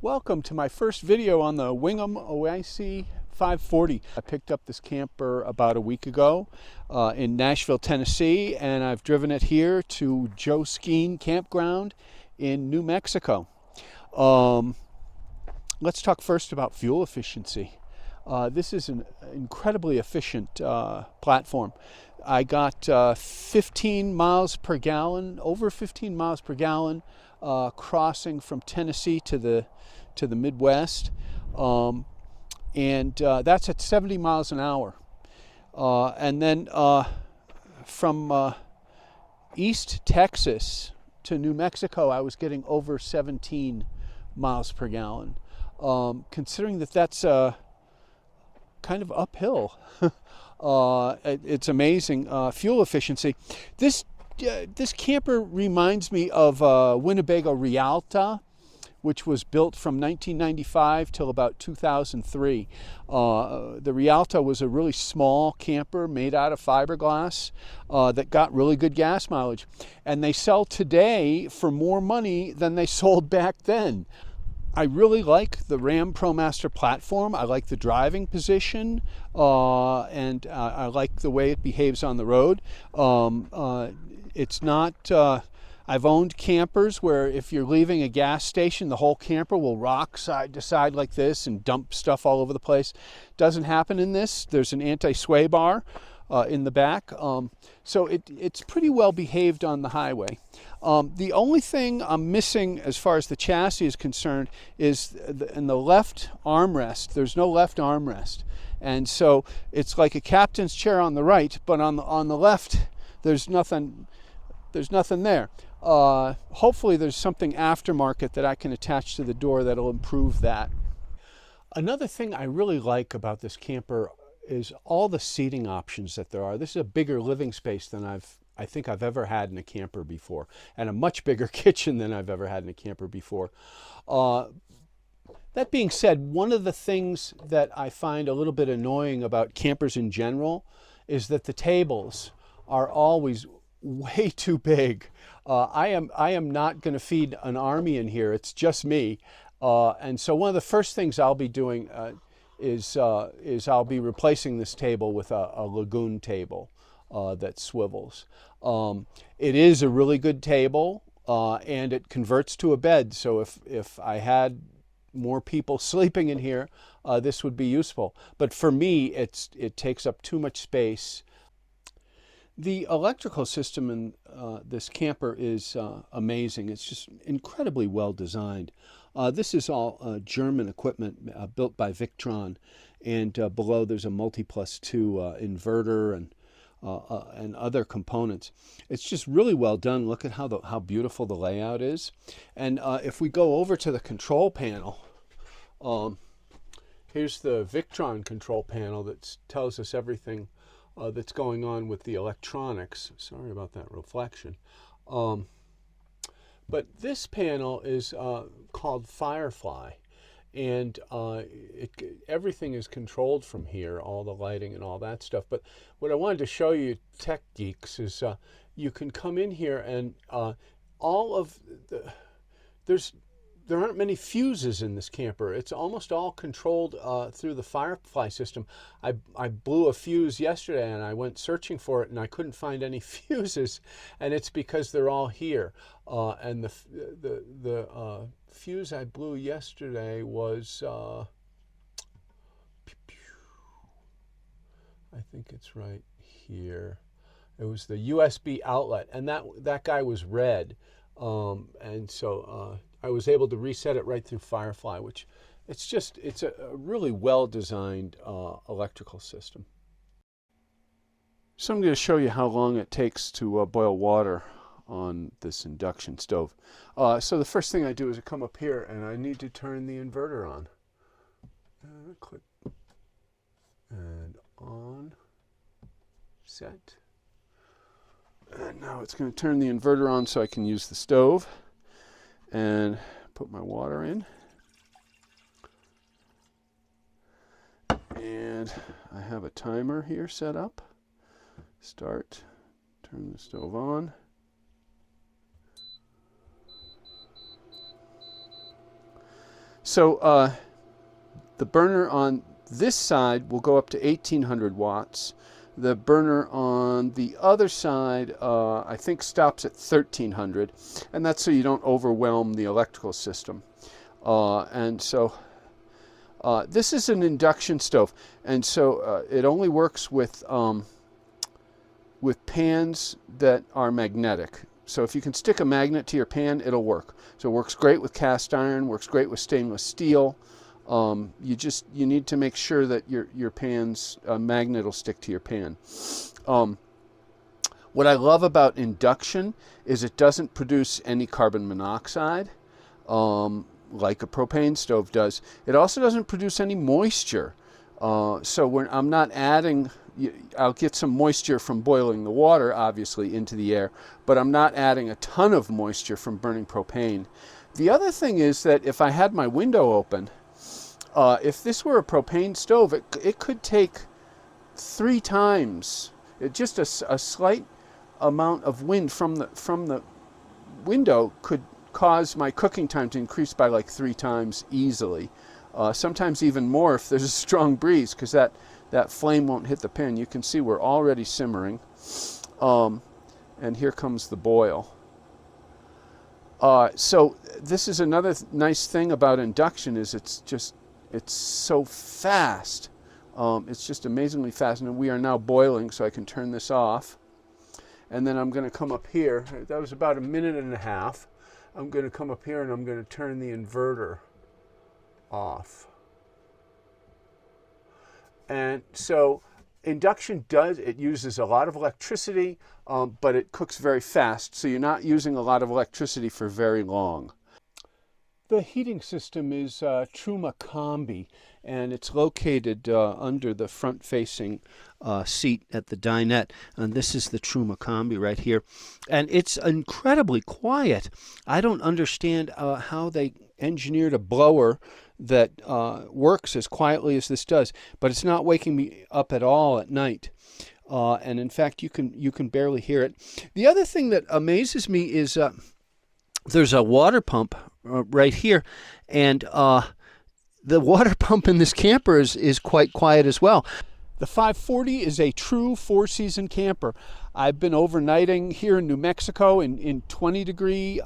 Welcome to my first video on the Wingham Oasi 540. I picked up this camper about a week ago in Nashville, Tennessee, and I've driven it here to Joe Skeen Campground in New Mexico. Let's talk first about fuel efficiency. This is an incredibly efficient platform. I got 15 miles per gallon, over 15 miles per gallon, crossing from Tennessee to the Midwest, and that's at 70 miles an hour. And then from East Texas to New Mexico, I was getting over 17 miles per gallon. Considering that that's kind of uphill, it's amazing fuel efficiency. This camper reminds me of Winnebago Rialta, which was built from 1995 till about 2003. The Rialta was a really small camper made out of fiberglass that got really good gas mileage. And they sell today for more money than they sold back then. I really like the Ram ProMaster platform. I like the driving position, and I like the way it behaves on the road. It's not... I've owned campers where if you're leaving a gas station, the whole camper will rock side to side like this and dump stuff all over the place. Doesn't happen in this. There's an anti-sway bar in the back. So it's pretty well behaved on the highway. The only thing I'm missing as far as the chassis is concerned is in the left armrest. There's no left armrest. And so it's like a captain's chair on the right, but on the left, there's nothing there. Hopefully there's something aftermarket that I can attach to the door that'll improve that. Another thing I really like about this camper is all the seating options that there are. This is a bigger living space than I think I've ever had in a camper before, and a much bigger kitchen than I've ever had in a camper before. That being said, one of the things that I find a little bit annoying about campers in general is that the tables are always way too big. I am not going to feed an army in here. It's just me, and so one of the first things I'll be doing is I'll be replacing this table with a lagoon table that swivels. It is a really good table, and it converts to a bed. So if I had more people sleeping in here, this would be useful. But for me, it takes up too much space. The electrical system in this camper is amazing. It's just incredibly well designed. This is all German equipment built by Victron, and below there's a multi+2 inverter and other components. It's just really well done. Look at how beautiful the layout is. And if we go over to the control panel, here's the Victron control panel that tells us everything that's going on with the electronics. Sorry about that reflection. But this panel is called Firefly, and everything is controlled from here, all the lighting and all that stuff. But what I wanted to show you, tech geeks, is you can come in here and there aren't many fuses in this camper. It's almost all controlled through the Firefly system. I blew a fuse yesterday and I went searching for it and I couldn't find any fuses, and it's because they're all here. And the fuse I blew yesterday was, I think it's right here. It was the USB outlet, and that guy was red. And so I was able to reset it right through Firefly, which it's a really well-designed electrical system. So I'm going to show you how long it takes to boil water on this induction stove. So the first thing I do is I come up here and I need to turn the inverter on. Click and on, set. And now it's going to turn the inverter on so I can use the stove and put my water in. And I have a timer here set up. Start, turn the stove on. So the burner on this side will go up to 1800 watts. The burner on the other side, I think, stops at 1300, and that's so you don't overwhelm the electrical system. And so this is an induction stove, and so it only works with pans that are magnetic. So if you can stick a magnet to your pan, it'll work. So it works great with cast iron, works great with stainless steel. You need to make sure that your pan's magnet will stick to your pan. What I love about induction is it doesn't produce any carbon monoxide like a propane stove does. It also doesn't produce any moisture. So when I'm not adding, I'll get some moisture from boiling the water, obviously, into the air, but I'm not adding a ton of moisture from burning propane. The other thing is that if I had my window open, if this were a propane stove, it could take 3 times, just a slight amount of wind from the window could cause my cooking time to increase by like 3 times easily. Sometimes even more if there's a strong breeze, because that flame won't hit the pan. You can see we're already simmering. And here comes the boil. So this is another nice thing about induction, is it's so fast. It's just amazingly fast. And we are now boiling, so I can turn this off. And then I'm going to come up here. That was about 1.5 minutes. I'm going to come up here and I'm going to turn the inverter off. And so induction uses a lot of electricity, but it cooks very fast. So you're not using a lot of electricity for very long. The heating system is Truma Combi, and it's located under the front-facing seat at the dinette. And this is the Truma Combi right here. And it's incredibly quiet. I don't understand how they engineered a blower that works as quietly as this does, but it's not waking me up at all at night. And in fact, you can barely hear it. The other thing that amazes me is there's a water pump right here, and the water pump in this camper is quite quiet as well. The 540 is a true 4-season camper. I've been overnighting here in New Mexico in 20-degree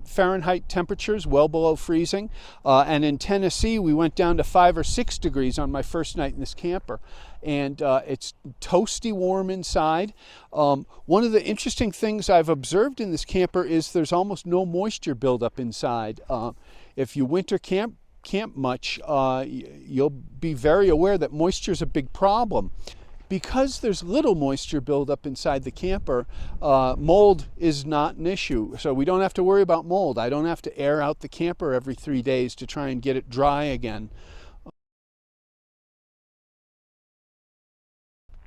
Fahrenheit temperatures, well below freezing. And in Tennessee, we went down to 5 or 6 degrees on my first night in this camper. And it's toasty warm inside. One of the interesting things I've observed in this camper is there's almost no moisture buildup inside. If you winter camp much, you'll be very aware that moisture is a big problem. Because there's little moisture buildup inside the camper, mold is not an issue. So we don't have to worry about mold. I don't have to air out the camper every 3 days to try and get it dry again.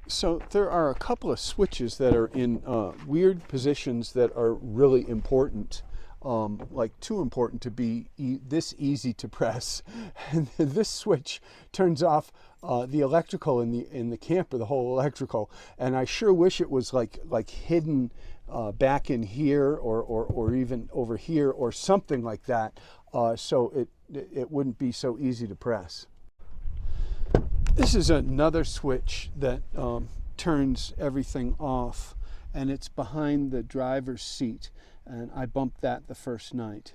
So there are a couple of switches that are in weird positions that are really important. Like too important to be this easy to press. And this switch turns off the electrical in the camper, the whole electrical. And I sure wish it was like hidden back in here or even over here or something like that, so it wouldn't be so easy to press. This is another switch that turns everything off, and it's behind the driver's seat. And I bumped that the first night.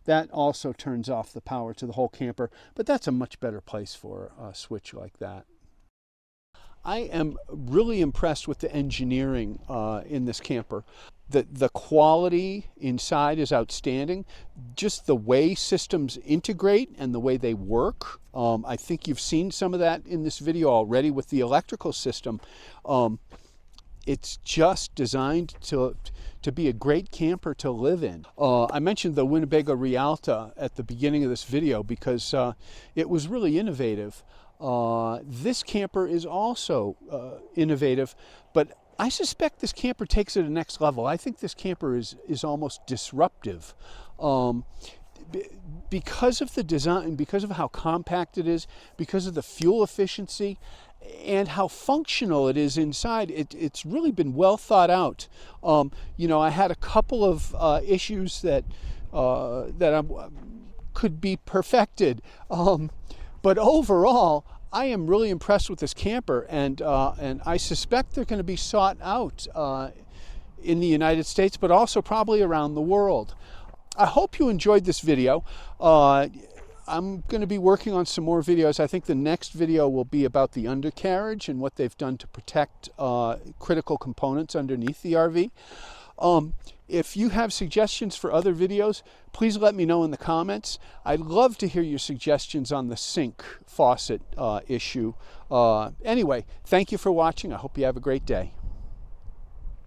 That also turns off the power to the whole camper, but that's a much better place for a switch like that. I am really impressed with the engineering in this camper. The quality inside is outstanding. Just the way systems integrate and the way they work. I think you've seen some of that in this video already with the electrical system. It's just designed to be a great camper to live in. I mentioned the Winnebago Rialta at the beginning of this video because it was really innovative. This camper is also innovative, but I suspect this camper takes it to the next level. I think this camper is almost disruptive. Because of the design, because of how compact it is, because of the fuel efficiency, and how functional it is inside, it's really been well thought out. You know, I had a couple of issues that I'm could be perfected. But overall, I am really impressed with this camper, and I suspect they're going to be sought out in the United States, but also probably around the world. I hope you enjoyed this video. I'm going to be working on some more videos. I think the next video will be about the undercarriage and what they've done to protect critical components underneath the RV. If you have suggestions for other videos, please let me know in the comments. I'd love to hear your suggestions on the sink faucet issue. Anyway, thank you for watching. I hope you have a great day.